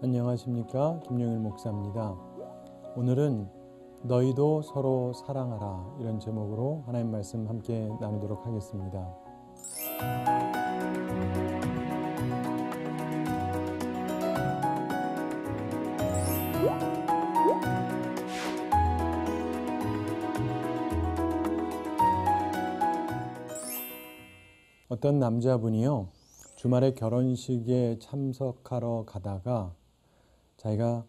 안녕하십니까, 김용일 목사입니다. 오늘은 너희도 서로 사랑하라, 이런 제목으로 하나님 말씀 함께 나누도록 하겠습니다. 어떤 남자분이요, 주말에 결혼식에 참석하러 가다가 자기가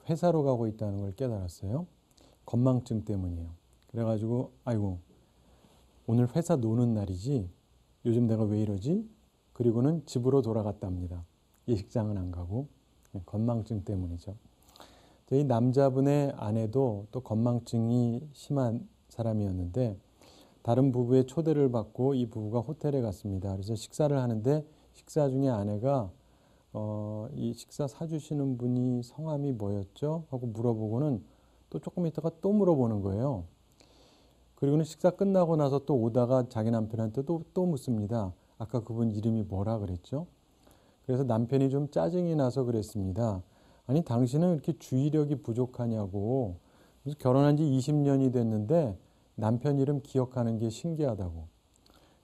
회사로 가고 있다는 걸 깨달았어요. 건망증 때문이에요. 그래가지고 아이고, 오늘 회사 노는 날이지, 요즘 내가 왜 이러지? 그리고는 집으로 돌아갔답니다. 예식장은 안 가고. 건망증 때문이죠. 이 남자분의 아내도 또 건망증이 심한 사람이었는데 다른 부부의 초대를 받고 이 부부가 호텔에 갔습니다. 그래서 식사를 하는데 식사 중에 아내가 이 식사 사주시는 분이 성함이 뭐였죠? 하고 물어보고는 또 조금 있다가 또 물어보는 거예요. 그리고는 식사 끝나고 나서 또 오다가 자기 남편한테 또 묻습니다. 아까 그분 이름이 뭐라 그랬죠? 그래서 남편이 좀 짜증이 나서 그랬습니다. 아니, 당신은 이렇게 주의력이 부족하냐고. 그래서 결혼한 지 20년이 됐는데 남편 이름 기억하는 게 신기하다고.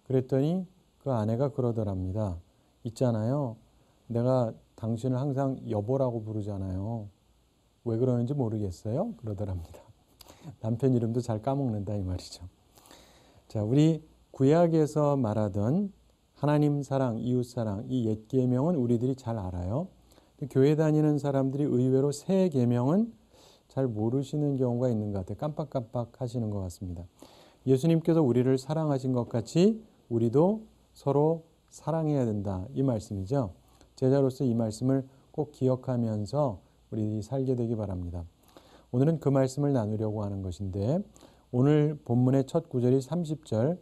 그랬더니 그 아내가 그러더랍니다. 있잖아요, 내가 당신을 항상 여보라고 부르잖아요. 왜 그러는지 모르겠어요? 그러더랍니다. 남편 이름도 잘 까먹는다, 이 말이죠. 자, 우리 구약에서 말하던 하나님 사랑, 이웃 사랑, 이 옛 계명은 우리들이 잘 알아요. 교회 다니는 사람들이 의외로 새 계명은 잘 모르시는 경우가 있는 것 같아요. 깜빡깜빡 하시는 것 같습니다. 예수님께서 우리를 사랑하신 것 같이 우리도 서로 사랑해야 된다, 이 말씀이죠. 제자로서 이 말씀을 꼭 기억하면서 우리 살게 되기 바랍니다. 오늘은 그 말씀을 나누려고 하는 것인데, 오늘 본문의 첫 구절이 30절,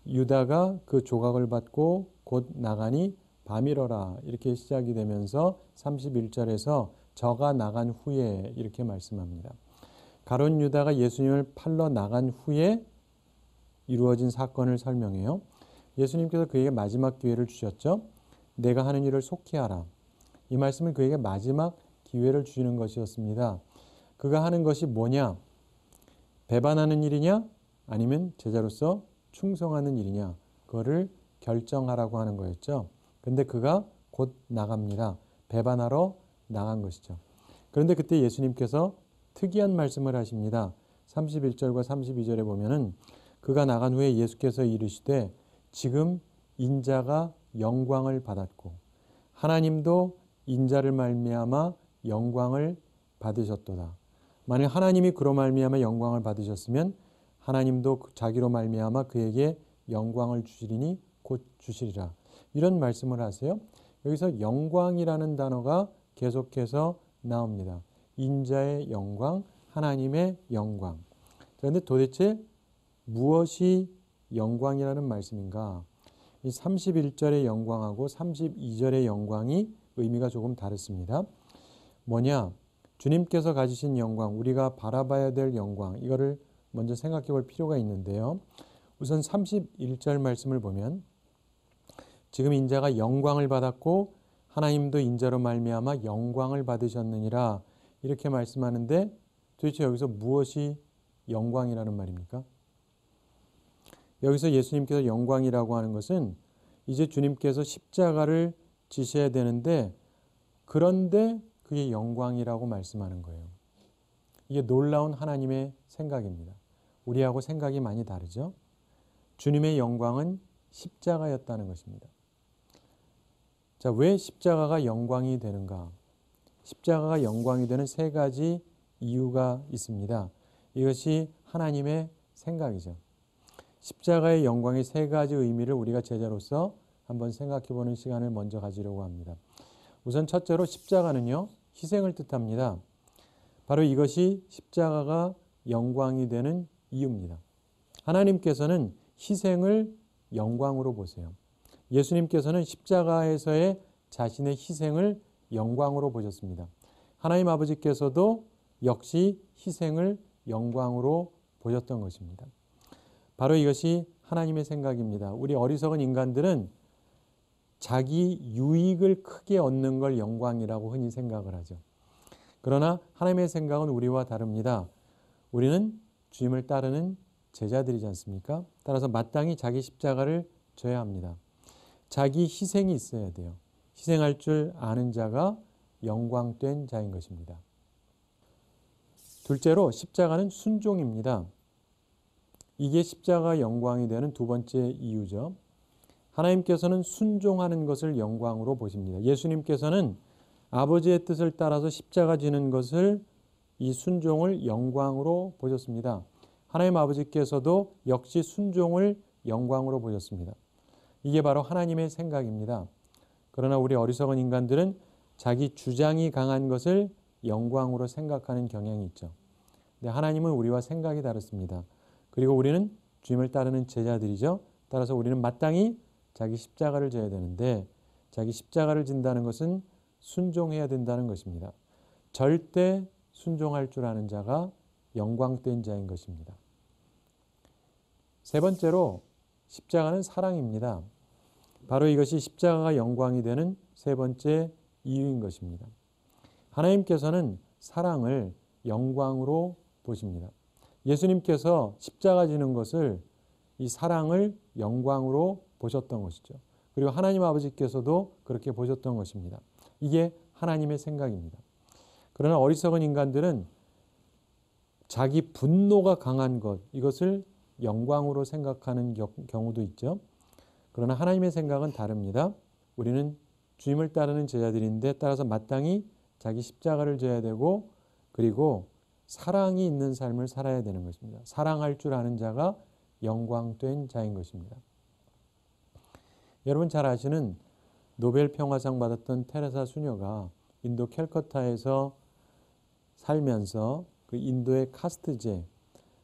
유다가 그 조각을 받고 곧 나가니 밤이러라, 이렇게 시작이 되면서 31절에서 저가 나간 후에, 이렇게 말씀합니다. 가룟 유다가 예수님을 팔러 나간 후에 이루어진 사건을 설명해요. 예수님께서 그에게 마지막 기회를 주셨죠. 내가 하는 일을 속히 하라. 이 말씀은 그에게 마지막 기회를 주시는 것이었습니다. 그가 하는 것이 뭐냐? 배반하는 일이냐? 아니면 제자로서 충성하는 일이냐? 그거를 결정하라고 하는 거였죠. 그런데 그가 곧 나갑니다. 배반하러 나간 것이죠. 그런데 그때 예수님께서 특이한 말씀을 하십니다. 31절과 32절에 보면은 그가 나간 후에 예수께서 이르시되 지금 인자가 영광을 받았고 하나님도 인자를 말미암아 영광을 받으셨도다. 만약 하나님이 그로 말미암아 영광을 받으셨으면 하나님도 자기로 말미암아 그에게 영광을 주시리니 곧 주시리라. 이런 말씀을 하세요. 여기서 영광이라는 단어가 계속해서 나옵니다. 인자의 영광, 하나님의 영광. 그런데 도대체 무엇이 영광이라는 말씀인가? 이 31절의 영광하고 32절의 영광이 의미가 조금 다릅니다. 뭐냐? 주님께서 가지신 영광, 우리가 바라봐야 될 영광, 이거를 먼저 생각해 볼 필요가 있는데요. 우선 31절 말씀을 보면 지금 인자가 영광을 받았고 하나님도 인자로 말미암아 영광을 받으셨느니라, 이렇게 말씀하는데 도대체 여기서 무엇이 영광이라는 말입니까? 여기서 예수님께서 영광이라고 하는 것은 이제 주님께서 십자가를 지셔야 되는데 그런데 그게 영광이라고 말씀하는 거예요. 이게 놀라운 하나님의 생각입니다. 우리하고 생각이 많이 다르죠? 주님의 영광은 십자가였다는 것입니다. 자, 왜 십자가가 영광이 되는가? 십자가가 영광이 되는 세 가지 이유가 있습니다. 이것이 하나님의 생각이죠. 십자가의 영광의 세 가지 의미를 우리가 제자로서 한번 생각해 보는 시간을 먼저 가지려고 합니다. 우선 첫째로 십자가는요, 희생을 뜻합니다. 바로 이것이 십자가가 영광이 되는 이유입니다. 하나님께서는 희생을 영광으로 보세요. 예수님께서는 십자가에서의 자신의 희생을 영광으로 보셨습니다. 하나님 아버지께서도 역시 희생을 영광으로 보셨던 것입니다. 바로 이것이 하나님의 생각입니다. 우리 어리석은 인간들은 자기 유익을 크게 얻는 걸 영광이라고 흔히 생각을 하죠. 그러나 하나님의 생각은 우리와 다릅니다. 우리는 주님을 따르는 제자들이지 않습니까? 따라서 마땅히 자기 십자가를 져야 합니다. 자기 희생이 있어야 돼요. 희생할 줄 아는 자가 영광된 자인 것입니다. 둘째로 십자가는 순종입니다. 이게 십자가 영광이 되는 두 번째 이유죠. 하나님께서는 순종하는 것을 영광으로 보십니다. 예수님께서는 아버지의 뜻을 따라서 십자가 지는 것을 이 순종을 영광으로 보셨습니다. 하나님 아버지께서도 역시 순종을 영광으로 보셨습니다. 이게 바로 하나님의 생각입니다. 그러나 우리 어리석은 인간들은 자기 주장이 강한 것을 영광으로 생각하는 경향이 있죠. 근데 하나님은 우리와 생각이 다릅니다. 그리고 우리는 주님을 따르는 제자들이죠. 따라서 우리는 마땅히 자기 십자가를 져야 되는데 자기 십자가를 진다는 것은 순종해야 된다는 것입니다. 절대 순종할 줄 아는 자가 영광된 자인 것입니다. 세 번째로 십자가는 사랑입니다. 바로 이것이 십자가가 영광이 되는 세 번째 이유인 것입니다. 하나님께서는 사랑을 영광으로 보십니다. 예수님께서 십자가 지는 것을 이 사랑을 영광으로 보셨던 것이죠. 그리고 하나님 아버지께서도 그렇게 보셨던 것입니다. 이게 하나님의 생각입니다. 그러나 어리석은 인간들은 자기 분노가 강한 것, 이것을 영광으로 생각하는 경우도 있죠. 그러나 하나님의 생각은 다릅니다. 우리는 주님을 따르는 제자들인데 따라서 마땅히 자기 십자가를 져야 되고 그리고 사랑이 있는 삶을 살아야 되는 것입니다. 사랑할 줄 아는 자가 영광된 자인 것입니다. 여러분 잘 아시는 노벨 평화상 받았던 테레사 수녀가 인도 캘커타에서 살면서 그 인도의 카스트제,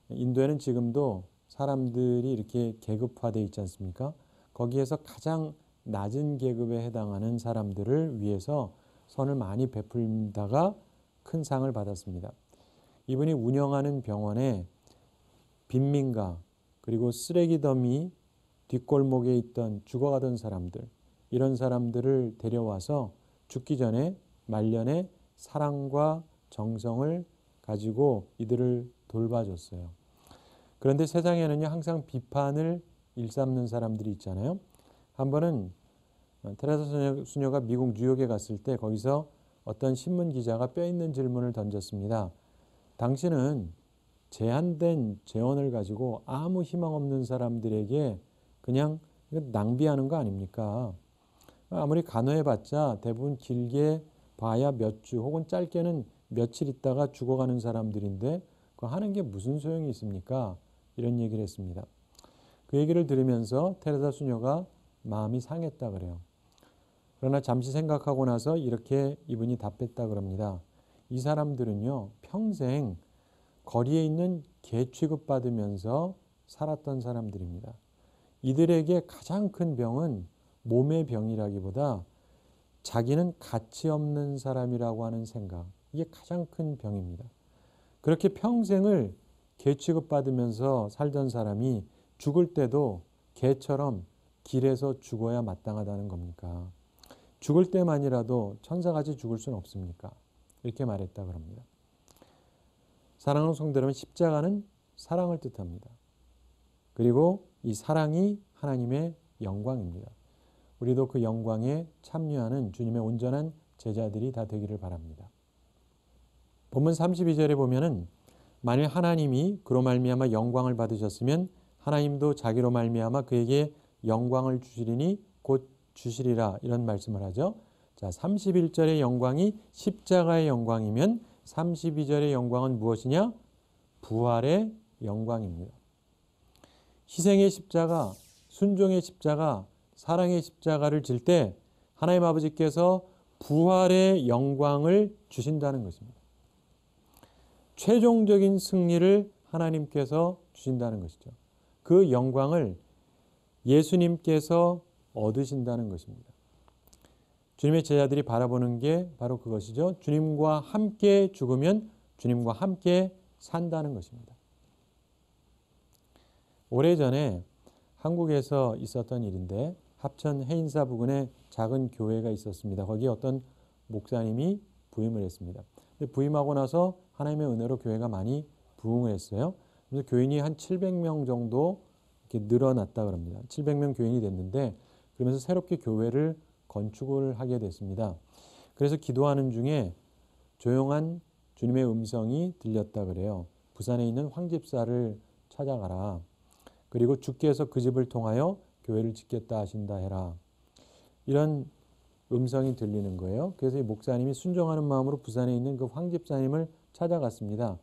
인도에는 지금도 사람들이 이렇게 계급화되어 있지 않습니까? 거기에서 가장 낮은 계급에 해당하는 사람들을 위해서 선을 많이 베풀다가 큰 상을 받았습니다. 이분이 운영하는 병원에 빈민가 그리고 쓰레기 더미 뒷골목에 있던 죽어가던 사람들, 이런 사람들을 데려와서 죽기 전에 말년에 사랑과 정성을 가지고 이들을 돌봐줬어요. 그런데 세상에는요 항상 비판을 일삼는 사람들이 있잖아요. 한 번은 테레사 수녀가 미국 뉴욕에 갔을 때 거기서 어떤 신문 기자가 뼈 있는 질문을 던졌습니다. 당신은 제한된 재원을 가지고 아무 희망 없는 사람들에게 그냥 낭비하는 거 아닙니까? 아무리 간호해봤자 대부분 길게 봐야 몇 주 혹은 짧게는 며칠 있다가 죽어가는 사람들인데 그거 하는 게 무슨 소용이 있습니까? 이런 얘기를 했습니다. 그 얘기를 들으면서 테레사 수녀가 마음이 상했다 그래요. 그러나 잠시 생각하고 나서 이렇게 이분이 답했다 그럽니다. 이 사람들은요 평생 거리에 있는 개 취급받으면서 살았던 사람들입니다. 이들에게 가장 큰 병은 몸의 병이라기보다 자기는 가치 없는 사람이라고 하는 생각, 이게 가장 큰 병입니다. 그렇게 평생을 개 취급받으면서 살던 사람이 죽을 때도 개처럼 길에서 죽어야 마땅하다는 겁니까? 죽을 때만이라도 천사같이 죽을 수는 없습니까? 이렇게 말했다 그럽니다. 사랑하는 성도 여러분, 십자가는 사랑을 뜻합니다. 그리고 이 사랑이 하나님의 영광입니다. 우리도 그 영광에 참여하는 주님의 온전한 제자들이 다 되기를 바랍니다. 본문 32절에 보면은 만일 하나님이 그로 말미암아 영광을 받으셨으면 하나님도 자기로 말미암아 그에게 영광을 주시리니 곧 주시리라, 이런 말씀을 하죠. 자, 31절의 영광이 십자가의 영광이면 32절의 영광은 무엇이냐? 부활의 영광입니다. 희생의 십자가, 순종의 십자가, 사랑의 십자가를 질 때 하나님 아버지께서 부활의 영광을 주신다는 것입니다. 최종적인 승리를 하나님께서 주신다는 것이죠. 그 영광을 예수님께서 얻으신다는 것입니다. 주님의 제자들이 바라보는 게 바로 그것이죠. 주님과 함께 죽으면 주님과 함께 산다는 것입니다. 오래전에 한국에서 있었던 일인데 합천 해인사 부근에 작은 교회가 있었습니다. 거기에 어떤 목사님이 부임을 했습니다. 근데 부임하고 나서 하나님의 은혜로 교회가 많이 부흥을 했어요. 그래서 교인이 한 700명 정도 이렇게 늘어났다 그럽니다. 700명 교인이 됐는데 그러면서 새롭게 교회를 건축을 하게 됐습니다. 그래서 기도하는 중에 조용한 주님의 음성이 들렸다 그래요. 부산에 있는 황 집사를 찾아가라. 그리고 주께서 그 집을 통하여 교회를 짓겠다 하신다 해라. 이런 음성이 들리는 거예요. 그래서 이 목사님이 순종하는 마음으로 부산에 있는 그 황 집사님을 찾아갔습니다.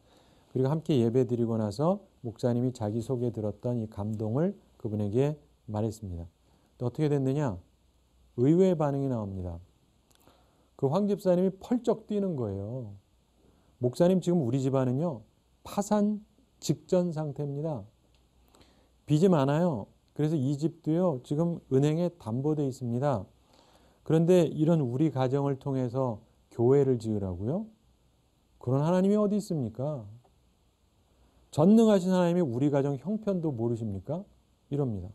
그리고 함께 예배 드리고 나서 목사님이 자기 속에 들었던 이 감동을 그분에게 말했습니다. 또 어떻게 됐느냐? 의외의 반응이 나옵니다. 그 황 집사님이 펄쩍 뛰는 거예요. 목사님 지금 우리 집안은요 파산 직전 상태입니다. 빚이 많아요. 그래서 이 집도요 지금 은행에 담보돼 있습니다. 그런데 이런 우리 가정을 통해서 교회를 지으라고요? 그런 하나님이 어디 있습니까? 전능하신 하나님이 우리 가정 형편도 모르십니까? 이럽니다.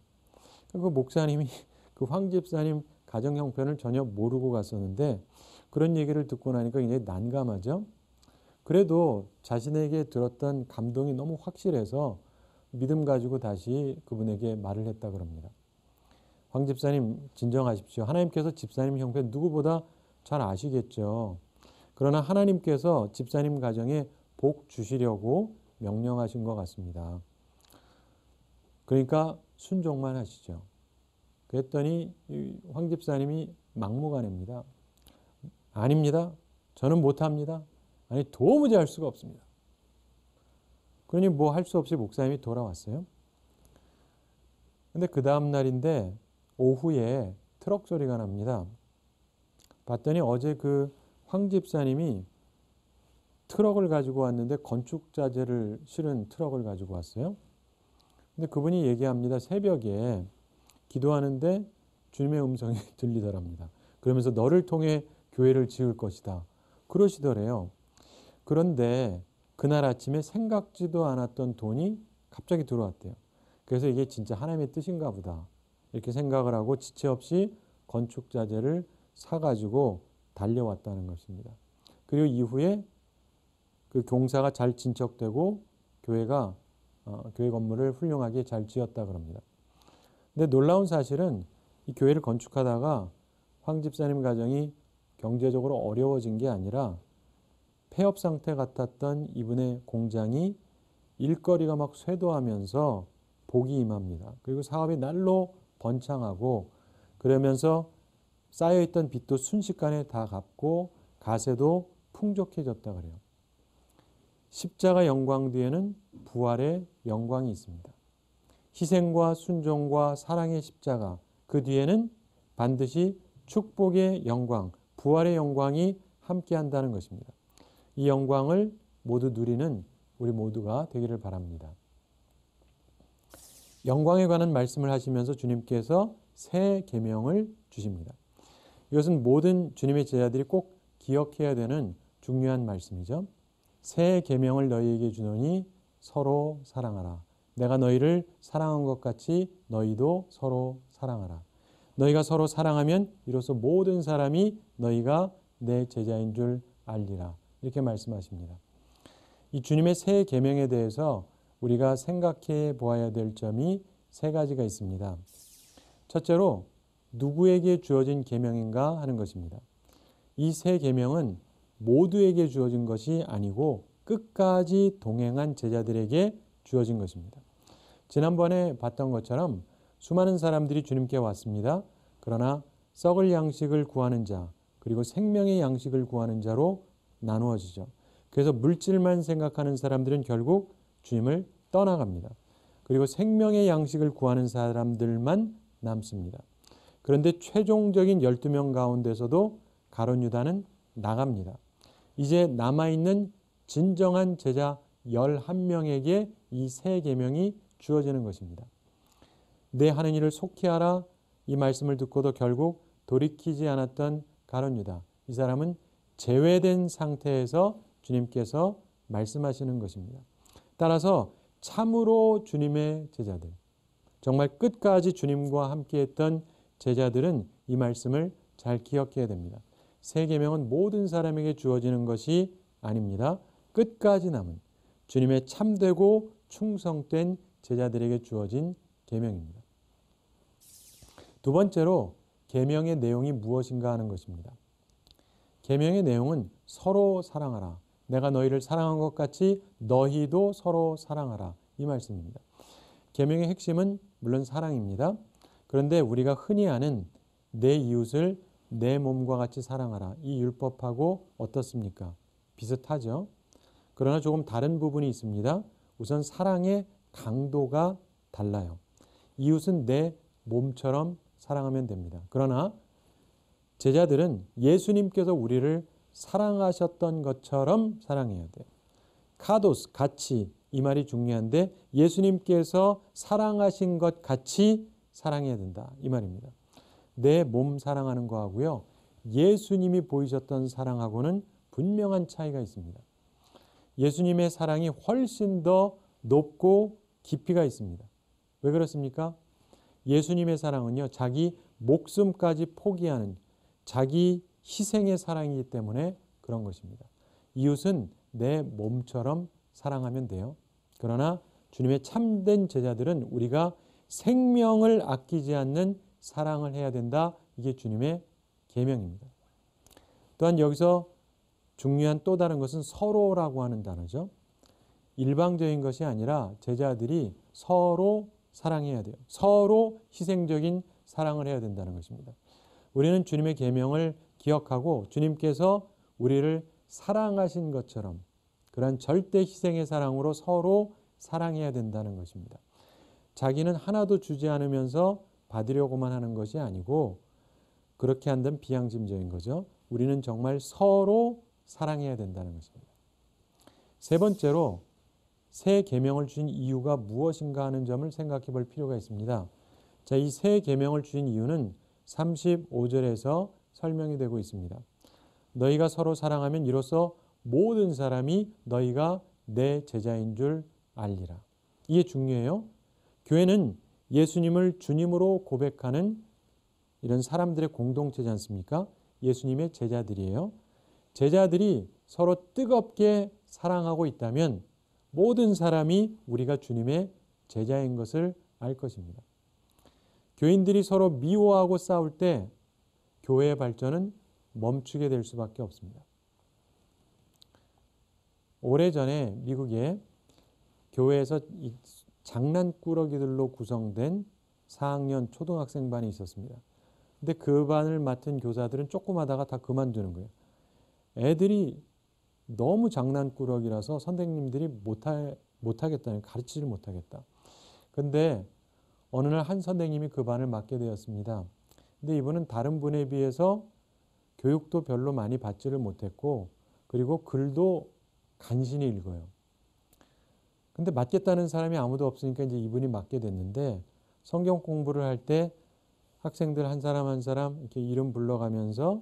그 목사님이 그 황 집사님 가정 형편을 전혀 모르고 갔었는데 그런 얘기를 듣고 나니까 굉장히 난감하죠. 그래도 자신에게 들었던 감동이 너무 확실해서 믿음 가지고 다시 그분에게 말을 했다 그럽니다. 황 집사님 진정하십시오. 하나님께서 집사님 형편 누구보다 잘 아시겠죠. 그러나 하나님께서 집사님 가정에 복 주시려고 명령하신 것 같습니다. 그러니까 순종만 하시죠. 그랬더니 황 집사님이 막무가내입니다. 아닙니다. 저는 못합니다. 아니 도무지 할 수가 없습니다. 그러니 뭐 할 수 없이 목사님이 돌아왔어요. 근데 그 다음 날인데 오후에 트럭 소리가 납니다. 봤더니 어제 그 황 집사님이 트럭을 가지고 왔는데 건축자재를 실은 트럭을 가지고 왔어요. 근데 그분이 얘기합니다. 새벽에 기도하는데 주님의 음성이 들리더랍니다. 그러면서 너를 통해 교회를 지을 것이다. 그러시더래요. 그런데 그날 아침에 생각지도 않았던 돈이 갑자기 들어왔대요. 그래서 이게 진짜 하나님의 뜻인가 보다. 이렇게 생각을 하고 지체 없이 건축자재를 사가지고 달려왔다는 것입니다. 그리고 이후에 그 공사가 잘 진척되고 교회가 교회 건물을 훌륭하게 잘 지었다 그럽니다. 근데 놀라운 사실은 이 교회를 건축하다가 황 집사님 가정이 경제적으로 어려워진 게 아니라 폐업 상태 같았던 이분의 공장이 일거리가 막 쇄도하면서 복이 임합니다. 그리고 사업이 날로 번창하고 그러면서 쌓여있던 빚도 순식간에 다 갚고 가세도 풍족해졌다 그래요. 십자가 영광 뒤에는 부활의 영광이 있습니다. 희생과 순종과 사랑의 십자가 그 뒤에는 반드시 축복의 영광, 부활의 영광이 함께한다는 것입니다. 이 영광을 모두 누리는 우리 모두가 되기를 바랍니다. 영광에 관한 말씀을 하시면서 주님께서 새 계명을 주십니다. 이것은 모든 주님의 제자들이 꼭 기억해야 되는 중요한 말씀이죠. 새 계명을 너희에게 주노니 서로 사랑하라. 내가 너희를 사랑한 것 같이 너희도 서로 사랑하라. 너희가 서로 사랑하면 이로써 모든 사람이 너희가 내 제자인 줄 알리라. 이렇게 말씀하십니다. 이 주님의 새 계명에 대해서 우리가 생각해 보아야 될 점이 세 가지가 있습니다. 첫째로 누구에게 주어진 계명인가 하는 것입니다. 이 새 계명은 모두에게 주어진 것이 아니고 끝까지 동행한 제자들에게 주어진 것입니다. 지난번에 봤던 것처럼 수많은 사람들이 주님께 왔습니다. 그러나 썩을 양식을 구하는 자 그리고 생명의 양식을 구하는 자로 나누어지죠. 그래서 물질만 생각하는 사람들은 결국 주님을 떠나갑니다. 그리고 생명의 양식을 구하는 사람들만 남습니다. 그런데 최종적인 12명 가운데서도 가룟 유다는 나갑니다. 이제 남아있는 진정한 제자 11명에게 이 새 계명이 주어지는 것입니다. 내 하는 일을 속히 하라 이 말씀을 듣고도 결국 돌이키지 않았던 가룟 유다. 이 사람은 제외된 상태에서 주님께서 말씀하시는 것입니다. 따라서 참으로 주님의 제자들, 정말 끝까지 주님과 함께했던 제자들은 이 말씀을 잘 기억해야 됩니다. 새 계명은 모든 사람에게 주어지는 것이 아닙니다. 끝까지 남은 주님의 참되고 충성된 제자들에게 주어진 계명입니다. 두 번째로 계명의 내용이 무엇인가 하는 것입니다. 계명의 내용은 서로 사랑하라. 내가 너희를 사랑한 것 같이 너희도 서로 사랑하라. 이 말씀입니다. 계명의 핵심은 물론 사랑입니다. 그런데 우리가 흔히 아는 내 이웃을 내 몸과 같이 사랑하라. 이 율법하고 어떻습니까? 비슷하죠. 그러나 조금 다른 부분이 있습니다. 우선 사랑의 강도가 달라요. 이웃은 내 몸처럼 사랑하면 됩니다. 그러나 제자들은 예수님께서 우리를 사랑하셨던 것처럼 사랑해야 돼요. 카도스, 같이, 이 말이 중요한데 예수님께서 사랑하신 것 같이 사랑해야 된다. 이 말입니다. 내 몸 사랑하는 거하고요. 예수님이 보이셨던 사랑하고는 분명한 차이가 있습니다. 예수님의 사랑이 훨씬 더 높고 깊이가 있습니다. 왜 그렇습니까? 예수님의 사랑은요, 자기 목숨까지 포기하는 자기 희생의 사랑이기 때문에 그런 것입니다. 이웃은 내 몸처럼 사랑하면 돼요. 그러나 주님의 참된 제자들은 우리가 생명을 아끼지 않는 사랑을 해야 된다. 이게 주님의 계명입니다. 또한 여기서 중요한 또 다른 것은 서로라고 하는 단어죠. 일방적인 것이 아니라 제자들이 서로 사랑해야 돼요. 서로 희생적인 사랑을 해야 된다는 것입니다. 우리는 주님의 계명을 기억하고 주님께서 우리를 사랑하신 것처럼 그러한 절대 희생의 사랑으로 서로 사랑해야 된다는 것입니다. 자기는 하나도 주지 않으면서 받으려고만 하는 것이 아니고 그렇게 한다면 비양심적인 거죠. 우리는 정말 서로 사랑해야 된다는 것입니다. 세 번째로 새 계명을 주신 이유가 무엇인가 하는 점을 생각해 볼 필요가 있습니다. 자, 이 새 계명을 주신 이유는 35절에서 설명이 되고 있습니다. 너희가 서로 사랑하면 이로써 모든 사람이 너희가 내 제자인 줄 알리라. 이게 중요해요. 교회는 예수님을 주님으로 고백하는 이런 사람들의 공동체지 않습니까? 예수님의 제자들이에요. 제자들이 서로 뜨겁게 사랑하고 있다면 모든 사람이 우리가 주님의 제자인 것을 알 것입니다. 교인들이 서로 미워하고 싸울 때 교회의 발전은 멈추게 될 수밖에 없습니다. 오래전에 미국에 교회에서 장난꾸러기들로 구성된 4학년 초등학생 반이 있었습니다. 근데 그 반을 맡은 교사들은 조그마다가 다 그만두는 거예요. 애들이 너무 장난꾸러기라서 선생님들이 못하겠다는, 가르치지를 못하겠다. 근데 어느 날 한 선생님이 그 반을 맡게 되었습니다. 근데 이분은 다른 분에 비해서 교육도 별로 많이 받지를 못했고 그리고 글도 간신히 읽어요. 근데 맡겠다는 사람이 아무도 없으니까 이제 이분이 맡게 됐는데 성경 공부를 할 때 학생들 한 사람 한 사람 이렇게 이름 불러가면서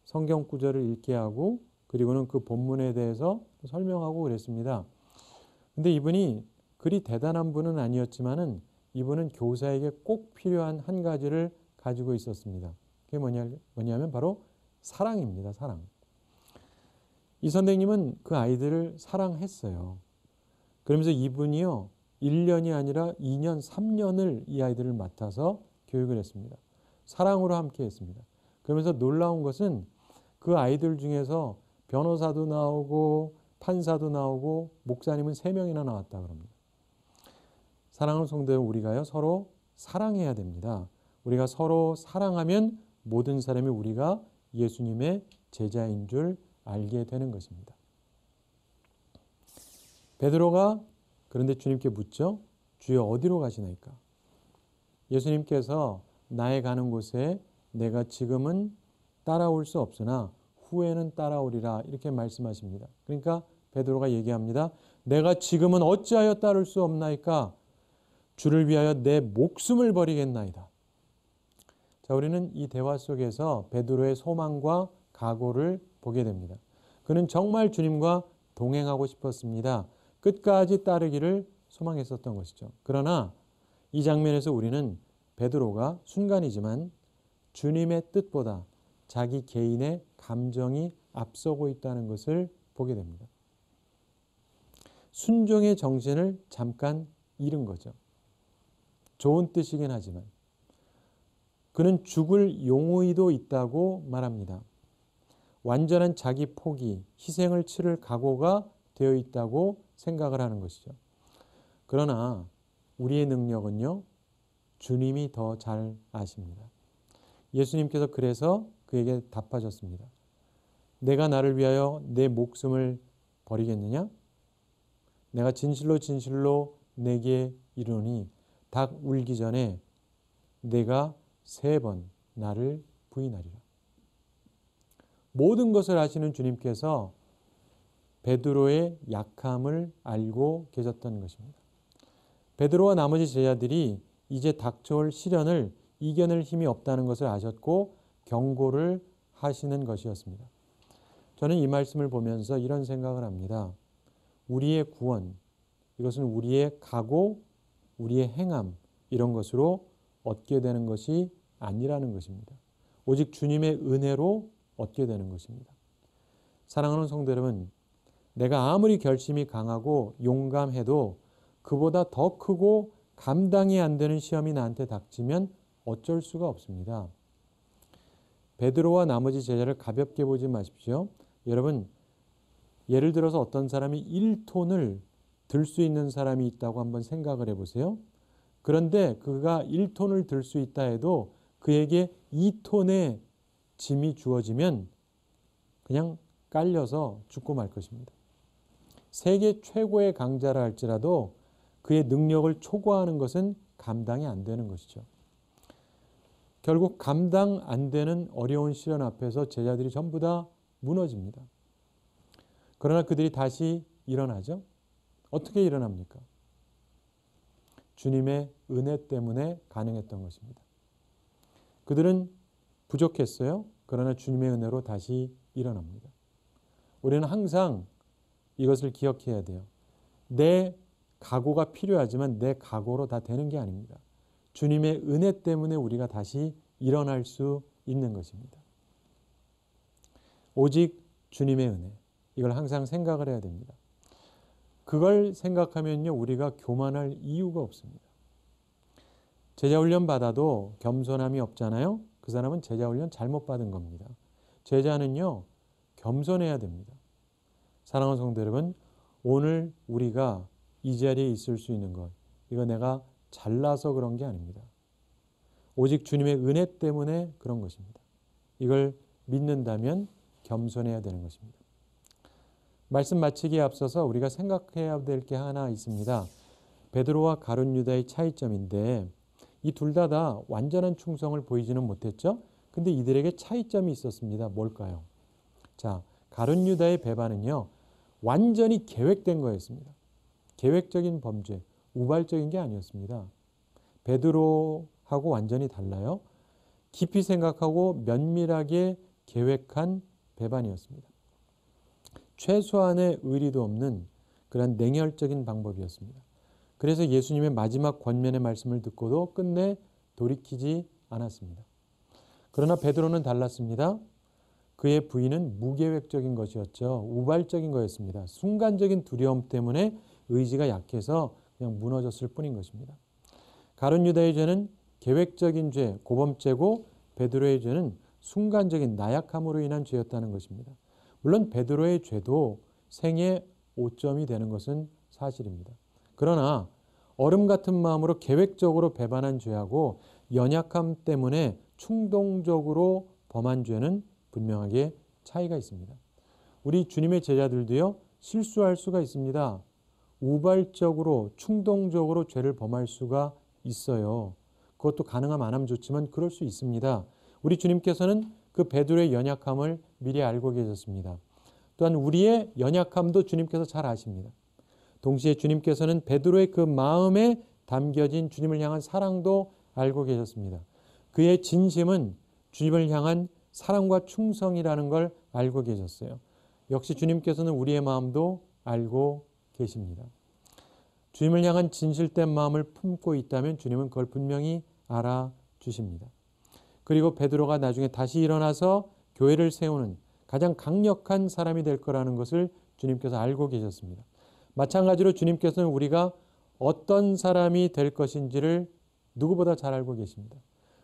성경 구절을 읽게 하고 그리고는 그 본문에 대해서 설명하고 그랬습니다. 근데 이분이 그리 대단한 분은 아니었지만은 이분은 교사에게 꼭 필요한 한 가지를 가지고 있었습니다. 그게 뭐냐면 바로 사랑입니다. 사랑. 이 선생님은 그 아이들을 사랑했어요. 그러면서 이분이요 1년이 아니라 2년, 3년을 이 아이들을 맡아서 교육을 했습니다. 사랑으로 함께 했습니다. 그러면서 놀라운 것은 그 아이들 중에서 변호사도 나오고 판사도 나오고 목사님은 3명이나 나왔다 그럽니다. 사랑하는 성도 여러분, 우리가요 서로 사랑해야 됩니다. 우리가 서로 사랑하면 모든 사람이 우리가 예수님의 제자인 줄 알게 되는 것입니다. 베드로가 그런데 주님께 묻죠. 주여 어디로 가시나이까? 예수님께서 나의 가는 곳에 내가 지금은 따라올 수 없으나 후에는 따라오리라 이렇게 말씀하십니다. 그러니까 베드로가 얘기합니다. 내가 지금은 어찌하여 따를 수 없나이까? 주를 위하여 내 목숨을 버리겠나이다. 자, 우리는 이 대화 속에서 베드로의 소망과 각오를 보게 됩니다. 그는 정말 주님과 동행하고 싶었습니다. 끝까지 따르기를 소망했었던 것이죠. 그러나 이 장면에서 우리는 베드로가 순간이지만 주님의 뜻보다 자기 개인의 감정이 앞서고 있다는 것을 보게 됩니다. 순종의 정신을 잠깐 잃은 거죠. 좋은 뜻이긴 하지만 그는 죽을 용의도 있다고 말합니다. 완전한 자기 포기, 희생을 치를 각오가 되어 있다고 생각을 하는 것이죠. 그러나 우리의 능력은요, 주님이 더 잘 아십니다. 예수님께서 그래서 그에게 답하셨습니다. 내가 나를 위하여 내 목숨을 버리겠느냐? 내가 진실로 진실로 내게 이르노니 닭 울기 전에 내가 3번 나를 부인하리라. 모든 것을 아시는 주님께서 베드로의 약함을 알고 계셨던 것입니다. 베드로와 나머지 제자들이 이제 닥쳐올 시련을 이겨낼 힘이 없다는 것을 아셨고 경고를 하시는 것이었습니다. 저는 이 말씀을 보면서 이런 생각을 합니다. 우리의 구원, 이것은 우리의 각오, 우리의 행함 이런 것으로 얻게 되는 것이 아니라는 것입니다. 오직 주님의 은혜로 얻게 되는 것입니다. 사랑하는 성도 여러분, 내가 아무리 결심이 강하고 용감해도 그보다 더 크고 감당이 안 되는 시험이 나한테 닥치면 어쩔 수가 없습니다. 베드로와 나머지 제자를 가볍게 보지 마십시오. 여러분, 예를 들어서 어떤 사람이 1톤을 들 수 있는 사람이 있다고 한번 생각을 해보세요. 그런데 그가 1톤을 들 수 있다 해도 그에게 2톤의 짐이 주어지면 그냥 깔려서 죽고 말 것입니다. 세계 최고의 강자라 할지라도 그의 능력을 초과하는 것은 감당이 안 되는 것이죠. 결국 감당 안 되는 어려운 시련 앞에서 제자들이 전부 다 무너집니다. 그러나 그들이 다시 일어나죠. 어떻게 일어납니까? 주님의 은혜 때문에 가능했던 것입니다. 그들은 부족했어요. 그러나 주님의 은혜로 다시 일어납니다. 우리는 항상 이것을 기억해야 돼요. 내 각오가 필요하지만 내 각오로 다 되는 게 아닙니다. 주님의 은혜 때문에 우리가 다시 일어날 수 있는 것입니다. 오직 주님의 은혜. 이걸 항상 생각을 해야 됩니다. 그걸 생각하면요, 우리가 교만할 이유가 없습니다. 제자훈련 받아도 겸손함이 없잖아요. 그 사람은 제자훈련 잘못 받은 겁니다. 제자는요, 겸손해야 됩니다. 사랑하는 성도 여러분, 오늘 우리가 이 자리에 있을 수 있는 것, 이거 내가 잘나서 그런 게 아닙니다. 오직 주님의 은혜 때문에 그런 것입니다. 이걸 믿는다면 겸손해야 되는 것입니다. 말씀 마치기에 앞서서 우리가 생각해야 될 게 하나 있습니다. 베드로와 가룟 유다의 차이점인데 이 둘 다 완전한 충성을 보이지는 못했죠. 근데 이들에게 차이점이 있었습니다. 뭘까요? 자, 가룟 유다의 배반은요, 완전히 계획된 거였습니다. 계획적인 범죄, 우발적인 게 아니었습니다. 베드로하고 완전히 달라요. 깊이 생각하고 면밀하게 계획한 배반이었습니다. 최소한의 의리도 없는 그런 냉혈적인 방법이었습니다. 그래서 예수님의 마지막 권면의 말씀을 듣고도 끝내 돌이키지 않았습니다. 그러나 베드로는 달랐습니다. 그의 부인은 무계획적인 것이었죠. 우발적인 거였습니다. 순간적인 두려움 때문에 의지가 약해서 그냥 무너졌을 뿐인 것입니다. 가룟 유다의 죄는 계획적인 죄, 고범죄고 베드로의 죄는 순간적인 나약함으로 인한 죄였다는 것입니다. 물론 베드로의 죄도 생애 5점이 되는 것은 사실입니다. 그러나 얼음 같은 마음으로 계획적으로 배반한 죄하고 연약함 때문에 충동적으로 범한 죄는 분명하게 차이가 있습니다. 우리 주님의 제자들도요, 실수할 수가 있습니다. 우발적으로 충동적으로 죄를 범할 수가 있어요. 그것도 가능하면 안 하면 좋지만 그럴 수 있습니다. 우리 주님께서는 그 베드로의 연약함을 미리 알고 계셨습니다. 또한 우리의 연약함도 주님께서 잘 아십니다. 동시에 주님께서는 베드로의 그 마음에 담겨진 주님을 향한 사랑도 알고 계셨습니다. 그의 진심은 주님을 향한 사랑과 충성이라는 걸 알고 계셨어요. 역시 주님께서는 우리의 마음도 알고 계십니다. 주님을 향한 진실된 마음을 품고 있다면 주님은 그걸 분명히 알아주십니다. 그리고 베드로가 나중에 다시 일어나서 교회를 세우는 가장 강력한 사람이 될 거라는 것을 주님께서 알고 계셨습니다. 마찬가지로 주님께서는 우리가 어떤 사람이 될 것인지를 누구보다 잘 알고 계십니다.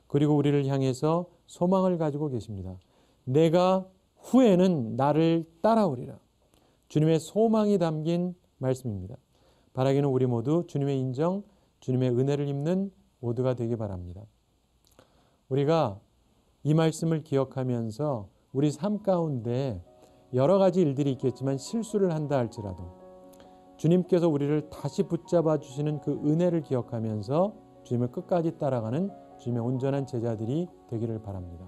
그리고 우리를 향해서 소망을 가지고 계십니다. 내가 후에는 나를 따라오리라. 주님의 소망이 담긴 말씀입니다. 바라기는 우리 모두 주님의 인정, 주님의 은혜를 입는 모두가 되기 바랍니다. 우리가 이 말씀을 기억하면서 우리 삶 가운데 여러 가지 일들이 있겠지만 실수를 한다 할지라도 주님께서 우리를 다시 붙잡아 주시는 그 은혜를 기억하면서 주님을 끝까지 따라가는 주님의 온전한 제자들이 되기를 바랍니다.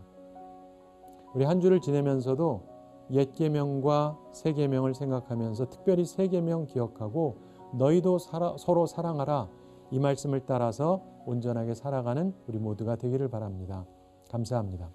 우리 한 주를 지내면서도 옛 계명과 새 계명을 생각하면서 특별히 새 계명 기억하고 너희도 서로 사랑하라 이 말씀을 따라서 온전하게 살아가는 우리 모두가 되기를 바랍니다. 감사합니다.